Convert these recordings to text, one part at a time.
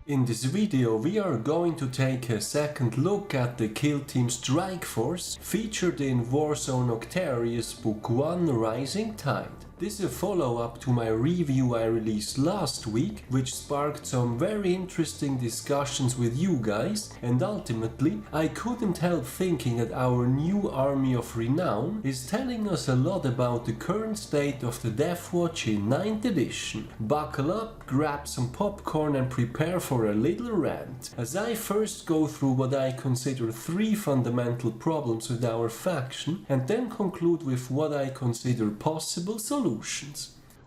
In this video we are going to take a second look at the Kill Team strike force featured in Warzone Octarius Book 1 Rising Tide. This is a follow-up to my review I released last week, which sparked some very interesting discussions with you guys, and ultimately I couldn't help thinking that our new Army of Renown is telling us a lot about the current state of the Deathwatch in 9th edition. Buckle up, grab some popcorn and prepare for a little rant, as I first go through what I consider 3 fundamental problems with our faction, and then conclude with what I consider possible solutions.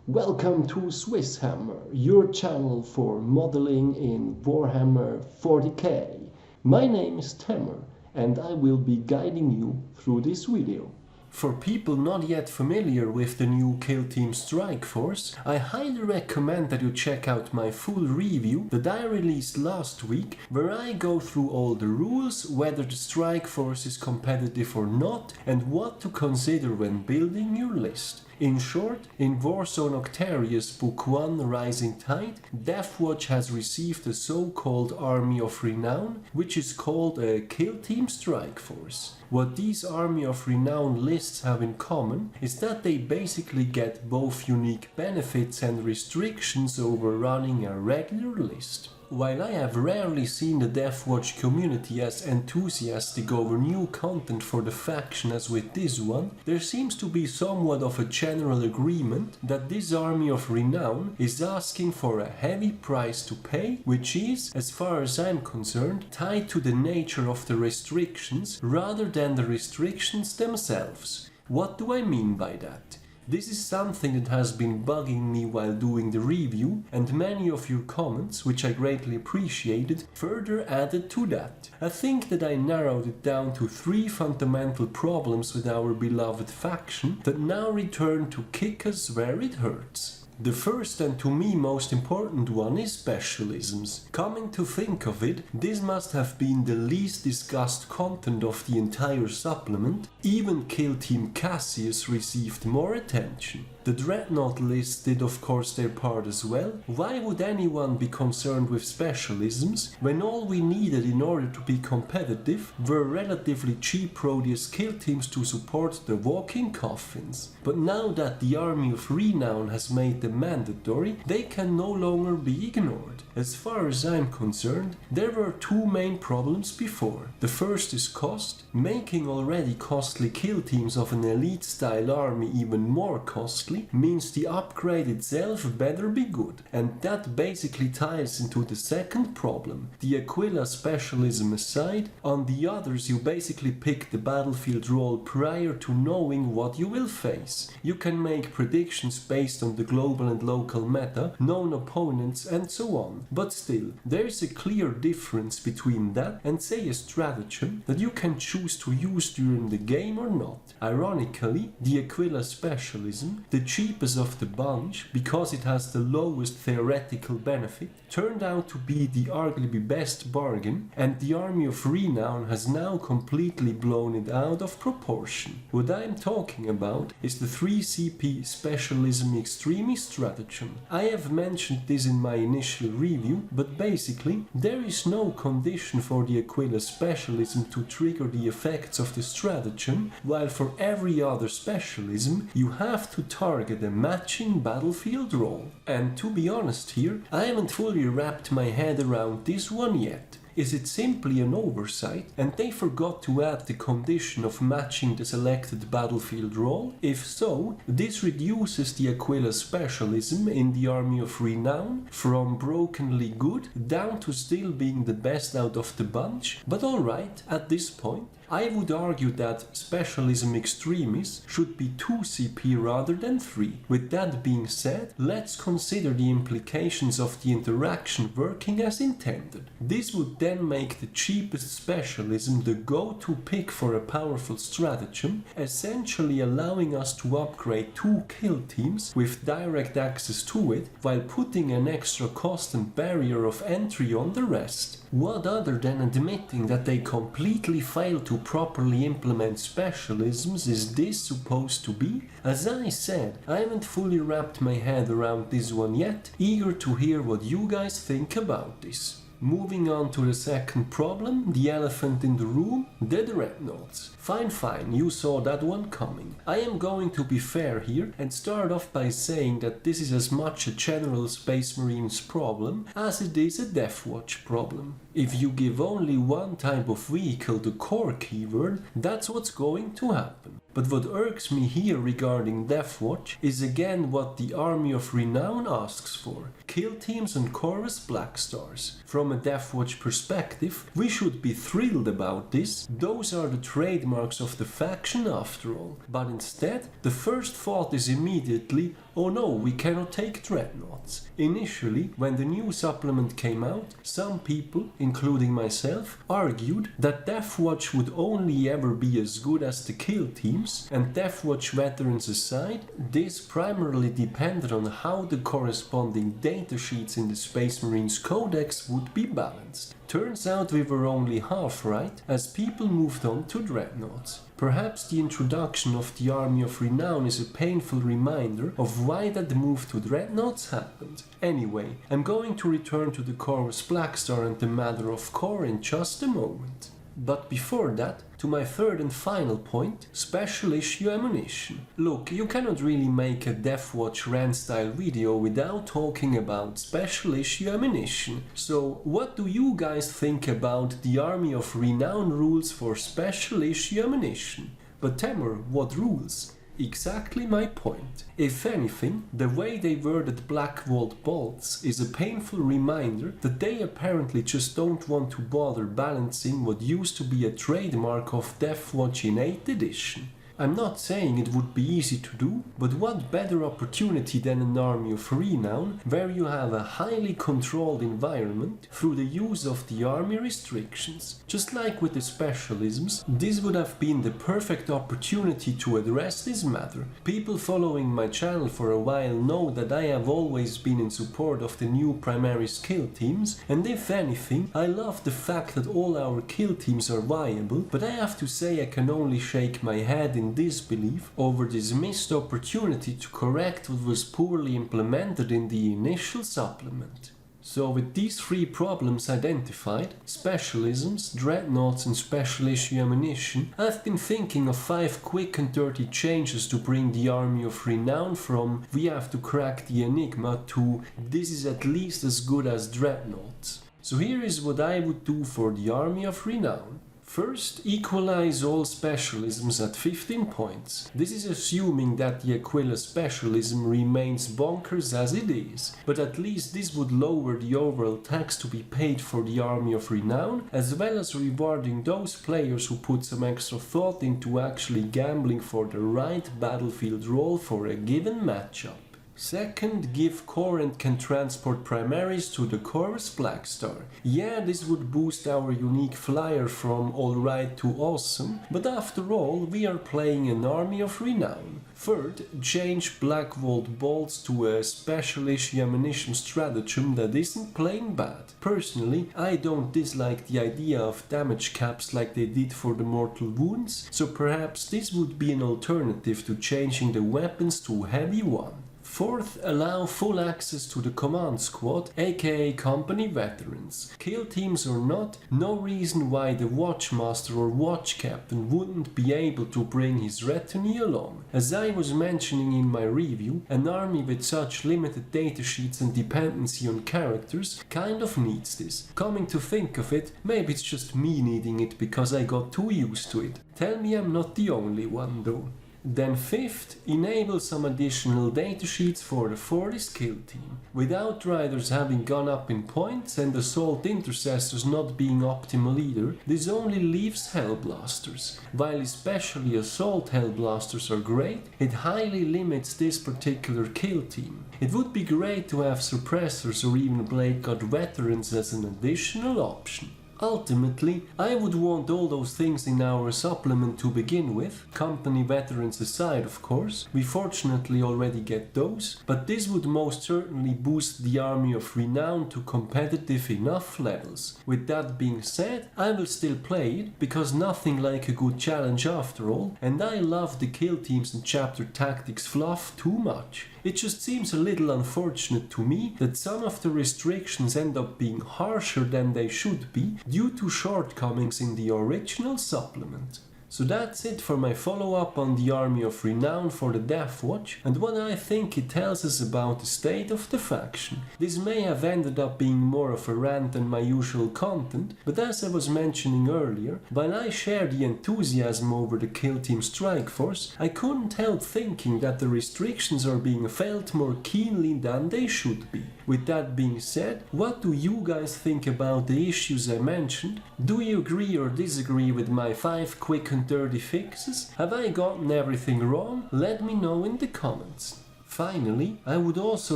Welcome to SwissHammer, your channel for modeling in Warhammer 40k. My name is Tammer and I will be guiding you through this video. For people not yet familiar with the new Kill Team strike force, I highly recommend that you check out my full review that I released last week, where I go through all the rules, whether the strike force is competitive or not, and what to consider when building your list. In short, in Warzone Octarius Book 1 Rising Tide, Deathwatch has received a so-called Army of Renown, which is called a Kill Team strike force. What these Army of Renown lists have in common is that they basically get both unique benefits and restrictions over running a regular list. While I have rarely seen the Deathwatch community as enthusiastic over new content for the faction as with this one, there seems to be somewhat of a general agreement that this Army of Renown is asking for a heavy price to pay, which is, as far as I'm concerned, tied to the nature of the restrictions rather than the restrictions themselves. What do I mean by that? This is something that has been bugging me while doing the review, and many of your comments, which I greatly appreciated, further added to that. I think that I narrowed it down to 3 fundamental problems with our beloved faction that now return to kick us where it hurts. The first and to me most important one is Specialisms. Coming to think of it, this must have been the least discussed content of the entire supplement. Even Kill Team Cassius received more attention. The Dreadnought list did of course their part as well. Why would anyone be concerned with Specialisms when all we needed in order to be competitive were relatively cheap Proteus kill teams to support the walking coffins? But now that the Army of Renown has made them mandatory, they can no longer be ignored. As far as I'm concerned, there were 2 main problems before. The first is cost. Making already costly kill teams of an elite style army even more costly means the upgrade itself better be good, and that basically ties into the second problem. The Aquila specialism aside, on the others you basically pick the battlefield role prior to knowing what you will face. You can make predictions based on the global and local meta, known opponents and so on, but still, there is a clear difference between that and say a stratagem that you can choose to use during the game or not. Ironically, the Aquila specialism, the cheapest of the bunch because it has the lowest theoretical benefit, turned out to be the arguably best bargain, and the Army of Renown has now completely blown it out of proportion. What I'm talking about is the 3CP Specialism Extremis stratagem. I have mentioned this in my initial review, but basically there is no condition for the Aquila specialism to trigger the effects of the stratagem, while for every other specialism you have to target a matching battlefield role. And to be honest here, I haven't fully wrapped my head around this one yet. Is it simply an oversight and they forgot to add the condition of matching the selected battlefield role? If so, this reduces the Aquila specialism in the Army of Renown from brokenly good down to still being the best out of the bunch, but alright, at this point, I would argue that Specialism Extremis should be 2 CP rather than 3. With that being said, let's consider the implications of the interaction working as intended. This would then make the cheapest specialism the go-to pick for a powerful stratagem, essentially allowing us to upgrade 2 kill teams with direct access to it, while putting an extra cost and barrier of entry on the rest. What other than admitting that they completely failed to properly implement specialisms is this supposed to be? As I said, I haven't fully wrapped my head around this one yet, eager to hear what you guys think about this. Moving on to the second problem, the elephant in the room, the Dreadnoughts. Fine, you saw that one coming. I am going to be fair here and start off by saying that this is as much a general Space Marines problem as it is a Deathwatch problem. If you give only one type of vehicle the core keyword, that's what's going to happen. But what irks me here regarding Deathwatch is again what the Army of Renown asks for: Kill Teams and Corvus Blackstars. From a Deathwatch perspective, we should be thrilled about this, those are the trademarks of the faction after all. But instead, the first thought is immediately, oh no, we cannot take Dreadnoughts. Initially, when the new supplement came out, some people, including myself, argued that Deathwatch would only ever be as good as the Kill Teams, and Deathwatch veterans aside, this primarily depended on how the corresponding datasheets in the Space Marines codex would be balanced. Turns out we were only half right, as people moved on to Dreadnoughts. Perhaps the introduction of the Army of Renown is a painful reminder of why that move to Dreadnoughts happened. Anyway, I'm going to return to the Corvus Blackstar and the matter of core in just a moment. But before that, to my third and final point, special issue ammunition. Look, you cannot really make a Deathwatch rant style video without talking about special issue ammunition. So what do you guys think about the Army of Renown rules for special issue ammunition? But Temur, what rules? Exactly my point. If anything, the way they worded Black Vault bolts is a painful reminder that they apparently just don't want to bother balancing what used to be a trademark of Deathwatch in 8th edition. I'm not saying it would be easy to do, but what better opportunity than an Army of Renown, where you have a highly controlled environment through the use of the army restrictions. Just like with the Specialisms, this would have been the perfect opportunity to address this matter. People following my channel for a while know that I have always been in support of the new Primaris kill teams, and if anything, I love the fact that all our kill teams are viable, but I have to say I can only shake my head in disbelief over this missed opportunity to correct what was poorly implemented in the initial supplement. So with these three problems identified, Specialisms, Dreadnoughts and special issue ammunition, I've been thinking of 5 quick and dirty changes to bring the Army of Renown from we have to crack the enigma to this is at least as good as Dreadnoughts. So here is what I would do for the Army of Renown. First, equalize all specialisms at 15 points. This is assuming that the Aquila specialism remains bonkers as it is, but at least this would lower the overall tax to be paid for the Army of Renown, as well as rewarding those players who put some extra thought into actually gambling for the right battlefield role for a given matchup. Second, give core and can transport Primaris to the Corvus Blackstar. Yeah, this would boost our unique flyer from alright to awesome, but after all, we are playing an Army of Renown. Third, change Black Vault bolts to a special issue ammunition stratagem that isn't plain bad. Personally, I don't dislike the idea of damage caps like they did for the mortal wounds, so perhaps this would be an alternative to changing the weapons to heavy one. Fourth, allow full access to the command squad, aka company veterans. Kill teams or not, no reason why the watchmaster or watch captain wouldn't be able to bring his retinue along. As I was mentioning in my review, an army with such limited datasheets and dependency on characters kind of needs this. Coming to think of it, maybe it's just me needing it because I got too used to it. Tell me I'm not the only one though. Then fifth, enable some additional datasheets for the Fortis Kill Team. With Outriders having gone up in points and Assault Intercessors not being optimal either, this only leaves Hellblasters. While especially Assault Hellblasters are great, it highly limits this particular kill team. It would be great to have Suppressors or even Blade God Veterans as an additional option. Ultimately, I would want all those things in our supplement to begin with, company veterans aside of course. We fortunately already get those, but this would most certainly boost the Army of Renown to competitive enough levels. With that being said, I will still play it, because nothing like a good challenge after all, and I love the kill teams and chapter tactics fluff too much. It just seems a little unfortunate to me that some of the restrictions end up being harsher than they should be due to shortcomings in the original supplement. So that's it for my follow-up on the Army of Renown for the Deathwatch and what I think it tells us about the state of the faction. This may have ended up being more of a rant than my usual content, but as I was mentioning earlier, while I share the enthusiasm over the Kill Team Strike Force, I couldn't help thinking that the restrictions are being felt more keenly than they should be. With that being said, what do you guys think about the issues I mentioned? Do you agree or disagree with my 5 quick and dirty fixes? Have I gotten everything wrong? Let me know in the comments. Finally, I would also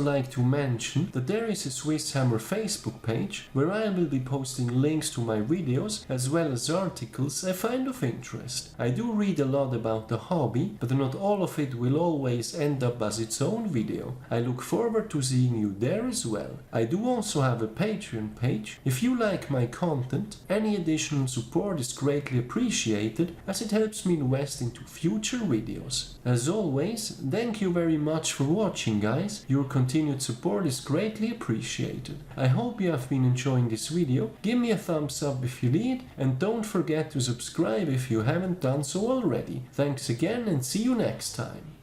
like to mention that there is a SwissHammer Facebook page where I will be posting links to my videos as well as articles I find of interest. I do read a lot about the hobby, but not all of it will always end up as its own video. I look forward to seeing you there as well. I do also have a Patreon page. If you like my content, any additional support is greatly appreciated as it helps me invest into future videos. As always, thank you very much for watching, guys. Your continued support is greatly appreciated. I hope you have been enjoying this video. Give me a thumbs up if you did, and don't forget to subscribe if you haven't done so already. Thanks again and see you next time.